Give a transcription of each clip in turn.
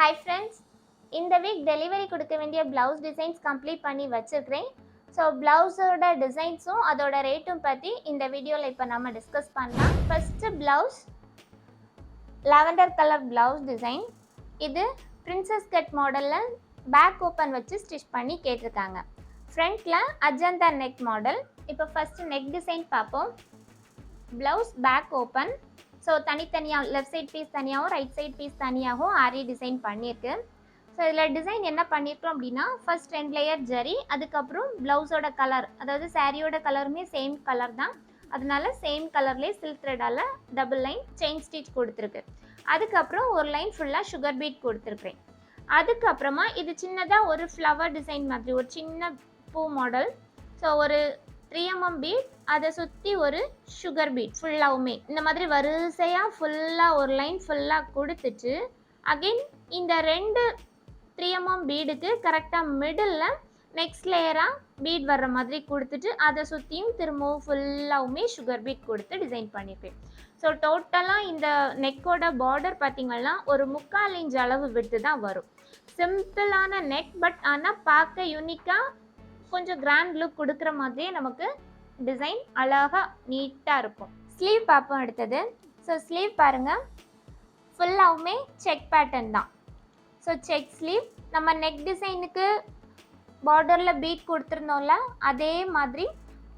Hi friends, இந்த week delivery கொடுக்க வேண்டிய பிளவுஸ் டிசைன்ஸ் கம்ப்ளீட் பண்ணி வச்சிருக்கிறேன். ஸோ பிளவுஸோட டிசைன்ஸும் அதோட ரேட்டும் பற்றி இந்த வீடியோவில் இப்போ நம்ம டிஸ்கஸ் பண்ணலாம். First blouse lavender colour blouse design. இது பிரின்சஸ் கட் மாடலில் பேக் ஓப்பன் வச்சு ஸ்டிச் பண்ணி கேட்டிருக்காங்க. ஃப்ரண்ட்டில் அஜந்தா நெக் மாடல். இப்போ ஃபஸ்ட்டு நெக் டிசைன் பார்ப்போம். Blouse back open. ஸோ தனித்தனியாக லெஃப்ட் சைட் பீஸ் தனியாகவும் ரைட் சைட் பீஸ் தனியாகவும் ஆரி டிசைன் பண்ணியிருக்கு. ஸோ இதில் டிசைன் என்ன பண்ணியிருக்கோம் அப்படின்னா, ஃபர்ஸ்ட் 2 லேயர் ஜரி, அதுக்கப்புறம் ப்ளவுஸோட கலர், அதாவது சாரியோட கலருமே சேம் கலர் தான், அதனால சேம் கலர்லேயே சில்க் த்ரெட்டால் டபுள் லைன் செயின் ஸ்டிச் கொடுத்துருக்கு. அதுக்கப்புறம் ஒரு லைன் ஃபுல்லாக சுகர் பீட் கொடுத்துருக்குறேன். அதுக்கப்புறமா இது சின்னதாக ஒரு ஃப்ளவர் டிசைன் மாதிரி ஒரு சின்ன பூ மாடல். ஸோ ஒரு 3mm பீட், அதை சுற்றி ஒரு சுகர் பீட் ஃபுல்லாகவுமே இந்த மாதிரி வரிசையாக ஃபுல்லாக ஒரு லைன் ஃபுல்லாக கொடுத்துட்டு, அகெயின் இந்த 2 3mm பீடுக்கு கரெக்டாக மிடில் நெக்ஸ்ட் லேயராக பீட் வர்ற மாதிரி கொடுத்துட்டு, அதை சுற்றியும் திரும்பவும் ஃபுல்லாகவுமே சுகர் பீட் கொடுத்து டிசைன் பண்ணியிருப்பேன். ஸோ டோட்டலாக இந்த நெக்கோட பார்டர் பார்த்திங்கன்னா ஒரு 3/4 இன்ச் அளவு விட்டு தான் வரும். சிம்பிளான நெக், பட் ஆனால் பார்க்க யூனிக்காக கொஞ்சம் கிராண்ட் லுக் கொடுக்குற மாதிரியே நமக்கு டிசைன் அழகாக நீட்டாக இருக்கும். ஸ்லீவ் பார்ப்போம் அடுத்தது. ஸோ ஸ்லீவ் பாருங்கள், ஃபுல்லாகவுமே செக் பேட்டர்ன் தான். So check sleeve. நம்ம நெக் டிசைனுக்கு பார்டரில் பீட் கொடுத்துருந்தோம்ல, அதே மாதிரி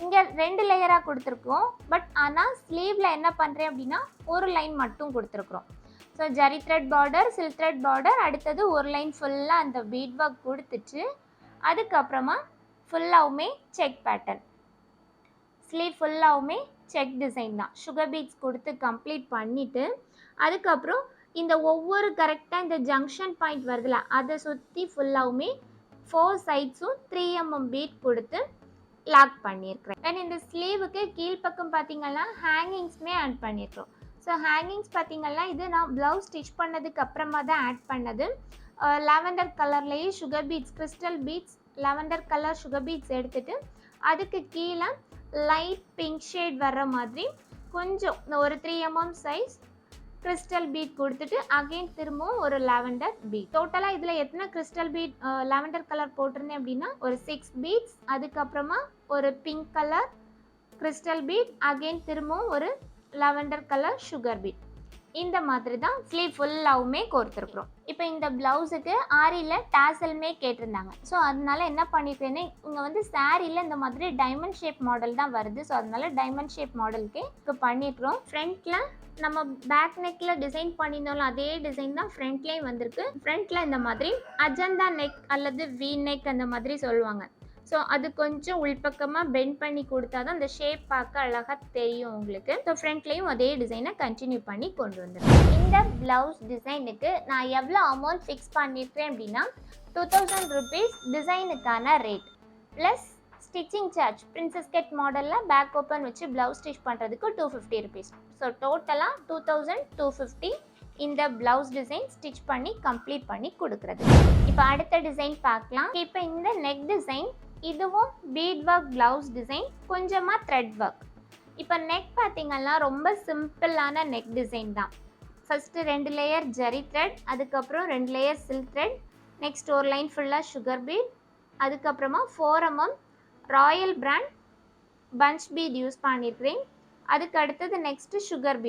இங்கே 2 லேயராக கொடுத்துருக்கோம். பட் ஆனால் ஸ்லீவில் என்ன பண்ணுறேன் அப்படின்னா ஒரு லைன் மட்டும் கொடுத்துருக்குறோம். So zari thread border, silk thread border, அடுத்தது ஒரு லைன் ஃபுல்லாக அந்த பீட் ஒர்க் கொடுத்துட்டு, அதுக்கப்புறமா ஃபுல்லாகவுமே செக் பேட்டர்ன். ஸ்லீவ் ஃபுல்லாகவுமே செக் டிசைன் தான். சுகர் பீட்ஸ் கொடுத்து கம்ப்ளீட் பண்ணிவிட்டு, அதுக்கப்புறம் இந்த ஒவ்வொரு கரெக்டாக இந்த ஜங்ஷன் பாயிண்ட் வருதுல, அதை சுற்றி ஃபுல்லாகவுமே 4 சைட்ஸும் 3mm பீட் கொடுத்து லாக் பண்ணியிருக்கிறேன். அண்ட் இந்த ஸ்லீவுக்கு கீழ்ப்பக்கம் பார்த்திங்கன்னா ஹேங்கிங்ஸுமே ஆட் பண்ணியிருக்கிறோம். ஸோ ஹேங்கிங்ஸ் பார்த்திங்கன்னா இது நான் ப்ளவுஸ் ஸ்டிச் பண்ணதுக்கு அப்புறமா தான் ஆட் பண்ணது. லாவெண்டர் கலர்லேயே sugar beads, crystal beads, lavender colour sugar beads எடுத்துட்டு, அதுக்கு கீழே லைட் பிங்க் ஷேட் வர்ற மாதிரி கொஞ்சம் ஒரு 3mm சைஸ் கிறிஸ்டல் பீட் கொடுத்துட்டு, அகெயின் திரும்பவும் ஒரு லாவெண்டர் பீட். டோட்டலாக இதில் எத்தனை கிறிஸ்டல் பீட் லாவெண்டர் கலர் போட்டிருந்தேன் அப்படின்னா ஒரு 6 பீட்ஸ், அதுக்கப்புறமா ஒரு pink colour crystal bead, again திரும்பவும் ஒரு லாவெண்டர் கலர் சுகர் பீட். இந்த மாதிரி தான் ஸ்லீவ் ஃபுல்லாகவுமே கோர்த்துருக்குறோம். இப்போ இந்த ப்ளவுஸுக்கு ஆரியில் டாசலுமே கேட்டிருந்தாங்க. ஸோ அதனால என்ன பண்ணியிருக்கேன்னா, இங்கே வந்து சாரியில் இந்த மாதிரி டைமண்ட் ஷேப் மாடல் தான் வருது. ஸோ அதனால டைமண்ட் ஷேப் மாடலுக்கே இப்போ பண்ணியிருக்கிறோம். ஃப்ரண்ட்டில் நம்ம பேக் நெக்கில் டிசைன் பண்ணியிருந்தோம்ல, அதே டிசைன் தான் ஃப்ரண்ட்லேயும் வந்திருக்கு. ஃப்ரண்ட்டில் இந்த மாதிரி அஜந்தா நெக் அல்லது வி நெக் அந்த மாதிரி சொல்லுவாங்க. ஸோ அது கொஞ்சம் உள்பக்கமாக பெண்ட் பண்ணி கொடுத்தா தான் அந்த ஷேப் பார்க்க அழகாக தெரியும் உங்களுக்கு. ஸோ ஃப்ரண்ட்லேயும் அதே டிசைனை கண்டினியூ பண்ணி கொண்டு வந்துருக்கேன். இந்த ப்ளவுஸ் டிசைனுக்கு நான் எவ்வளோ அமௌண்ட் ஃபிக்ஸ் பண்ணியிருக்கேன் அப்படின்னா 2000 rupees டிசைனுக்கான rate plus stitching charge. Princess cut மாடலில் பேக் ஓப்பன் வச்சு ப்ளவுஸ் ஸ்டிச் பண்ணுறதுக்கு 250 rupees. ஸோ டோட்டலாக 2250 இந்த ப்ளவுஸ் டிசைன் ஸ்டிச் பண்ணி கம்ப்ளீட் பண்ணி கொடுக்குறது. இப்போ அடுத்த டிசைன் பார்க்கலாம். இப்போ இந்த நெக் டிசைன், இதுவும் பீட் ஒர்க் ப்ளவுஸ் டிசைன், கொஞ்சமாக த்ரெட் ஒர்க். இப்போ நெக் பார்த்திங்கன்னா ரொம்ப சிம்பிளான நெக் டிசைன் தான். ஃபஸ்ட்டு 2 லேயர் ஜரி த்ரெட், அதுக்கப்புறம் 2 லேயர் சில்க் த்ரெட், நெக்ஸ்ட் ஒரு லைன் ஃபுல்லாக சுகர் பீட், அதுக்கப்புறமா 4mm royal brand punch bead use பண்ணியிருக்கிறேன். அதுக்கு அடுத்தது next sugar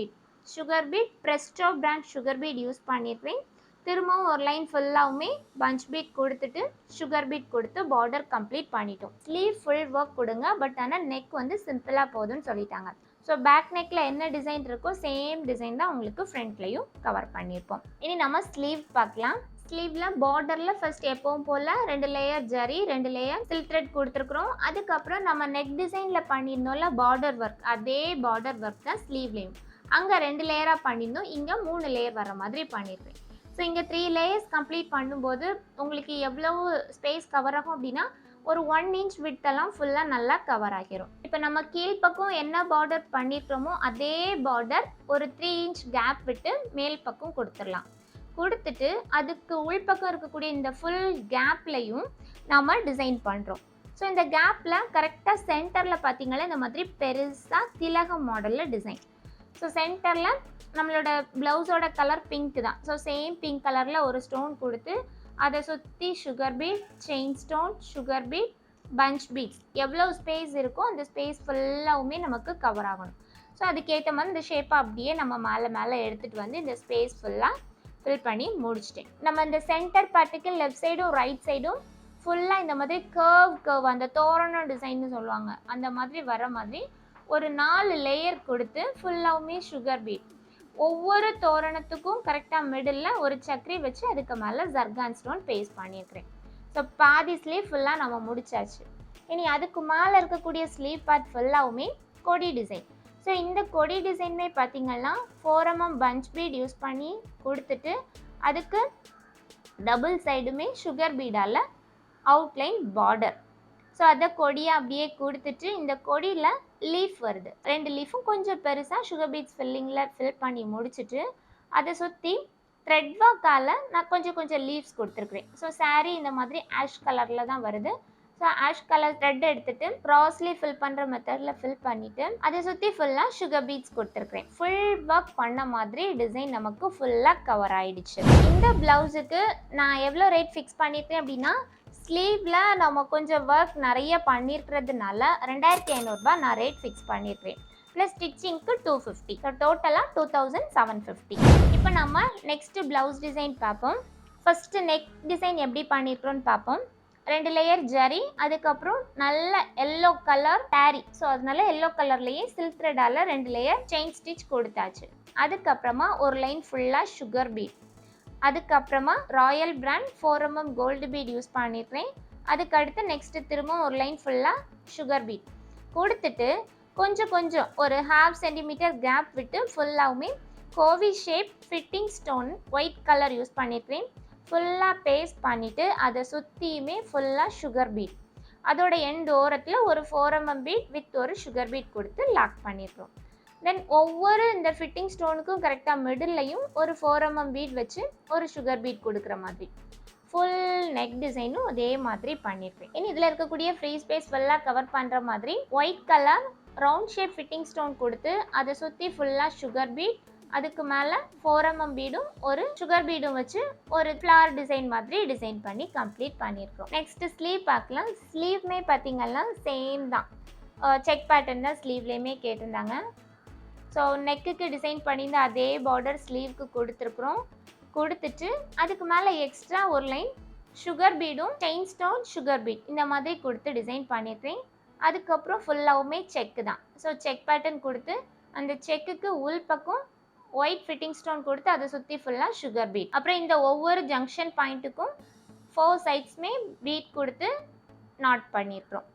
bead presto brand sugar bead use பண்ணியிருக்கிறேன். திரும்பவும் ஒரு லைன் ஃபுல்லாகவுமே பஞ்ச் பீட் கொடுத்துட்டு சுகர் பீட் கொடுத்து பார்டர் கம்ப்ளீட் பண்ணிட்டோம். ஸ்லீவ் ஃபுல் ஒர்க் கொடுங்க, பட் ஆனால் நெக் வந்து சிம்பிளாக போதும்னு சொல்லிட்டாங்க. ஸோ பேக் நெக்கில் என்ன டிசைன் இருக்கோ சேம் டிசைன் தான் உங்களுக்கு ஃப்ரண்ட்லையும் கவர் பண்ணியிருப்போம். இனி நம்ம ஸ்லீவ் பார்க்கலாம். ஸ்லீவில் பார்டரில் ஃபர்ஸ்ட் எப்பவும் போல் 2 layer zari, 2 layer silk thread கொடுத்துருக்குறோம். அதுக்கப்புறம் நம்ம நெக் டிசைனில் பண்ணியிருந்தோம்ல பார்டர் ஒர்க், அதே பார்டர் ஒர்க் தான் ஸ்லீவ்லேயும். அங்கே 2 லேயராக பண்ணியிருந்தோம், இங்கே 3 லேயர் வர மாதிரி பண்ணியிருக்கேன். ஸோ இங்கே 3 லேயர்ஸ் கம்ப்ளீட் பண்ணும்போது உங்களுக்கு எவ்வளவு ஸ்பேஸ் கவர் ஆகும் அப்படின்னா ஒரு 1 inch விட்டெல்லாம் ஃபுல்லாக நல்லா கவர் ஆகிரும். இப்போ நம்ம கீழ்ப்பக்கம் என்ன பார்டர் பண்ணியிருக்கிறோமோ அதே பார்டர் ஒரு 3 inch கேப் விட்டு மேல் பக்கம் கொடுத்துடலாம். கொடுத்துட்டு அதுக்கு உள்பக்கம் இருக்கக்கூடிய இந்த ஃபுல் கேப்லையும் நம்ம டிசைன் பண்ணுறோம். ஸோ இந்த கேப்பில் கரெக்டாக சென்டரில் பார்த்திங்கன்னா இந்த மாதிரி பெருசாக திலகம் மாடலில் டிசைன். ஸோ சென்டரில் நம்மளோட ப்ளவுஸோட கலர் பிங்க் தான். ஸோ சேம் பிங்க் கலரில் ஒரு ஸ்டோன் கொடுத்து அதை சுற்றி sugar bead, chain stone, sugar bead, punch beads எவ்வளோ ஸ்பேஸ் இருக்கோ அந்த ஸ்பேஸ் ஃபுல்லாகவுமே நமக்கு கவர் ஆகணும். ஸோ அதுக்கேற்ற மாதிரி இந்த ஷேப்பை அப்படியே நம்ம மேலே மேலே எடுத்துகிட்டு வந்து இந்த ஸ்பேஸ் ஃபுல்லாக ஃபில் பண்ணி முடிச்சிட்டேன். நம்ம இந்த சென்டர் பார்ட்டுக்கு லெஃப்ட் சைடும் ரைட் சைடும் ஃபுல்லாக இந்த மாதிரி கர்வ் அந்த தோரணம் டிசைன்னு சொல்லுவாங்க அந்த மாதிரி வர மாதிரி ஒரு 4 லேயர் கொடுத்து ஃபுல்லாகவுமே சுகர் பீட். ஒவ்வொரு தோரணத்துக்கும் கரெக்டாக மிடில் ஒரு சக்கரி வச்சு அதுக்கு மேலே ஜர்கான் ஸ்டோன் பேஸ்ட் பண்ணியிருக்கிறேன். ஸோ பாதி ஸ்லீவ் ஃபுல்லாக நம்ம முடிச்சாச்சு. இனி அதுக்கு மேலே இருக்கக்கூடிய ஸ்லீவ் பார்ட் ஃபுல்லாகவுமே கொடி டிசைன். ஸோ இந்த கொடி டிசைனுமே பார்த்திங்கன்னா 4 mm பஞ்ச் பீட் யூஸ் பண்ணி கொடுத்துட்டு அதுக்கு டபுள் சைடுமே சுகர் பீடால் அவுட்லைன் பார்டர். ஸோ அதை கொடியை அப்படியே கொடுத்துட்டு இந்த கொடியில் லீஃப் வருது. 2 லீஃபும் கொஞ்சம் பெருசாக சுகர் பீட்ஸ் ஃபில்லிங்கில் ஃபில் பண்ணி முடிச்சுட்டு அதை சுற்றி த்ரெட் ஒர்க்கால் நான் கொஞ்சம் லீவ்ஸ் கொடுத்துருக்குறேன். ஸோ சாரீ இந்த மாதிரி ஆஷ் கலரில் தான் வருது. ஸோ ஆஷ் கலர் த்ரெட் எடுத்துகிட்டு க்ராஸ்லி ஃபில் பண்ணுற மெத்தடில் ஃபில் பண்ணிவிட்டு அதை சுற்றி ஃபுல்லாக சுகர் பீட்ஸ் கொடுத்துருக்குறேன். ஃபுல் ஒர்க் பண்ண மாதிரி டிசைன் நமக்கு ஃபுல்லாக கவர் ஆகிடுச்சு. இந்த ப்ளவுஸுக்கு நான் எவ்வளோ ரேட் ஃபிக்ஸ் பண்ணியிருக்கேன் அப்படின்னா ஸ்லீவில் நம்ம கொஞ்சம் ஒர்க் நிறைய பண்ணியிருக்கிறதுனால 2500 நான் ரேட் ஃபிக்ஸ் பண்ணியிருக்கிறேன். ப்ளஸ் ஸ்டிச்சிங்க்கு 250. ஸோ டோட்டலாக 2750. இப்போ நம்ம நெக்ஸ்ட்டு ப்ளவுஸ் டிசைன் பார்ப்போம். ஃபஸ்ட்டு நெக் டிசைன் எப்படி பண்ணியிருக்கிறோன்னு பார்ப்போம். 2 லேயர் ஜரி, அதுக்கப்புறம் நல்ல எல்லோ கலர் டேரி. ஸோ அதனால எல்லோ கலர்லேயே சில்க் த்ரெட்டால் 2 லேயர் செயின் ஸ்டிச் கொடுத்தாச்சு. அதுக்கப்புறமா ஒரு லைன் ஃபுல்லாக சுகர் பீட். அதுக்கப்புறமா royal brand 4 mm gold bead use பண்ணியிருக்கிறேன். அதுக்கடுத்து நெக்ஸ்ட்டு திரும்ப ஒரு லைன் ஃபுல்லாக சுகர் பீட் கொடுத்துட்டு கொஞ்சம் ஒரு 1/2 cm கேப் விட்டு ஃபுல்லாகவுமே கோவி shape fitting stone white colour use பண்ணியிருக்கிறேன். ஃபுல்லாக பேஸ்ட் பண்ணிவிட்டு அதை சுற்றியுமே ஃபுல்லாக சுகர் பீட். அதோட எண்ட் ஓரத்தில் ஒரு 4 mm பீட் வித் ஒரு சுகர் பீட் கொடுத்து லாக் பண்ணியிருக்கிறோம். தென் ஒவ்வொரு இந்த ஃபிட்டிங் ஸ்டோனுக்கும் கரெக்டாக மிடில்லையும் ஒரு 4 mm பீட் வச்சு ஒரு சுகர் பீட் கொடுக்குற மாதிரி ஃபுல் நெக் டிசைனும் அதே மாதிரி பண்ணியிருக்கேன். இனி இதில் இருக்கக்கூடிய ஃப்ரீ ஸ்பேஸ் ஃபுல்லாக கவர் பண்ணுற மாதிரி white colour round shape fitting stone கொடுத்து அதை சுற்றி ஃபுல்லாக சுகர் பீட், அதுக்கு மேலே 4 mm பீடும் ஒரு சுகர் பீடும் வச்சு ஒரு ஃப்ளவர் டிசைன் மாதிரி டிசைன் பண்ணி கம்ப்ளீட் பண்ணியிருக்கோம். நெக்ஸ்ட்டு ஸ்லீவ் பார்க்கலாம். ஸ்லீவ்மே பார்த்திங்கன்னா சேம் தான், செக் பேட்டர்ன் தான் ஸ்லீவ்லேயுமே கேட்டிருந்தாங்க. ஸோ நெக்குக்கு டிசைன் பண்ணியிருந்த அதே பார்டர் ஸ்லீவ்க்கு கொடுத்துருக்குறோம். கொடுத்துட்டு அதுக்கு மேலே எக்ஸ்ட்ரா ஒரு லைன் சுகர் பீடும் செயின் ஸ்டோன் சுகர் பீட் இந்த மாதிரி கொடுத்து டிசைன் பண்ணியிருக்கேன். அதுக்கப்புறம் ஃபுல்லாகவுமே செக்கு தான். ஸோ செக் பேட்டர்ன் கொடுத்து அந்த செக்குக்கு உள் பக்கம் ஒயிட் ஃபிட்டிங் ஸ்டோன் கொடுத்து அதை சுற்றி ஃபுல்லாக சுகர் பீட். அப்புறம் இந்த ஒவ்வொரு ஜங்ஷன் பாயிண்ட்டுக்கும் 4 சைட்ஸுமே பீட் கொடுத்து நாட் பண்ணியிருக்கிறோம்.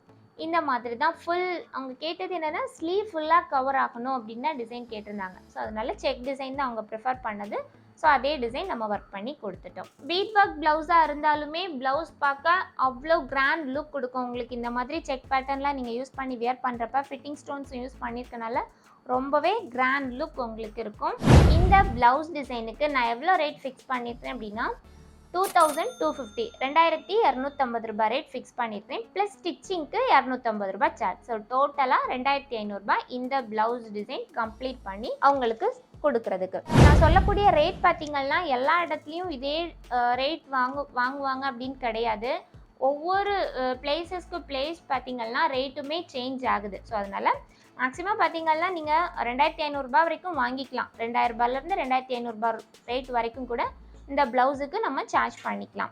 இந்த மாதிரி தான் ஃபுல். அவங்க கேட்டது என்னென்னா ஸ்லீவ் ஃபுல்லாக கவர் ஆகணும் அப்படின்னு தான் டிசைன் கேட்டிருந்தாங்க. ஸோ அதனால செக் டிசைன் தான் அவங்க ப்ரிஃபர் பண்ணது. ஸோ அதே டிசைன் நம்ம ஒர்க் பண்ணி கொடுத்துட்டோம். பீட் ஒர்க் ப்ளவுஸாக இருந்தாலுமே ப்ளவுஸ் பார்க்க அவ்வளோ கிராண்ட் லுக் கொடுக்கும் உங்களுக்கு. இந்த மாதிரி செக் பேட்டர்ன்லாம் நீங்கள் யூஸ் பண்ணி வியர் பண்ணுறப்ப ஃபிட்டிங் ஸ்டோன்ஸ் யூஸ் பண்ணியிருக்கனால ரொம்பவே கிராண்ட் லுக் உங்களுக்கு இருக்கும். இந்த ப்ளவுஸ் டிசைனுக்கு நான் எவ்வளோ ரேட் ஃபிக்ஸ் பண்ணியிருக்கேன் அப்படின்னா 2250, 2250 ரேட் ஃபிக்ஸ் பண்ணியிருக்கேன். ப்ளஸ் ஸ்டிச்சிங்க்கு 250 சார்ஜ். ஸோ டோட்டலாக 2500 இந்த ப்ளவுஸ் டிசைன் கம்ப்ளீட் பண்ணி அவங்களுக்கு கொடுக்கறதுக்கு. நான் சொல்லக்கூடிய ரேட் பார்த்திங்கன்னா எல்லா இடத்துலையும் இதே ரேட் வாங்குவாங்க அப்படின்னு கிடையாது. ஒவ்வொரு பிளேஸஸ்க்கு பிளேஸ் பார்த்திங்கன்னா ரேட்டுமே சேஞ்ச் ஆகுது. ஸோ அதனால் மேக்ஸிமம் பார்த்திங்கன்னா நீங்கள் 2500 வரைக்கும் வாங்கிக்கலாம். 2000 ரூபாயிலேருந்து 2500 ரேட் வரைக்கும் கூட இந்த ப்ளவுஸுக்கு நம்ம சார்ஜ் பண்ணிக்கலாம்.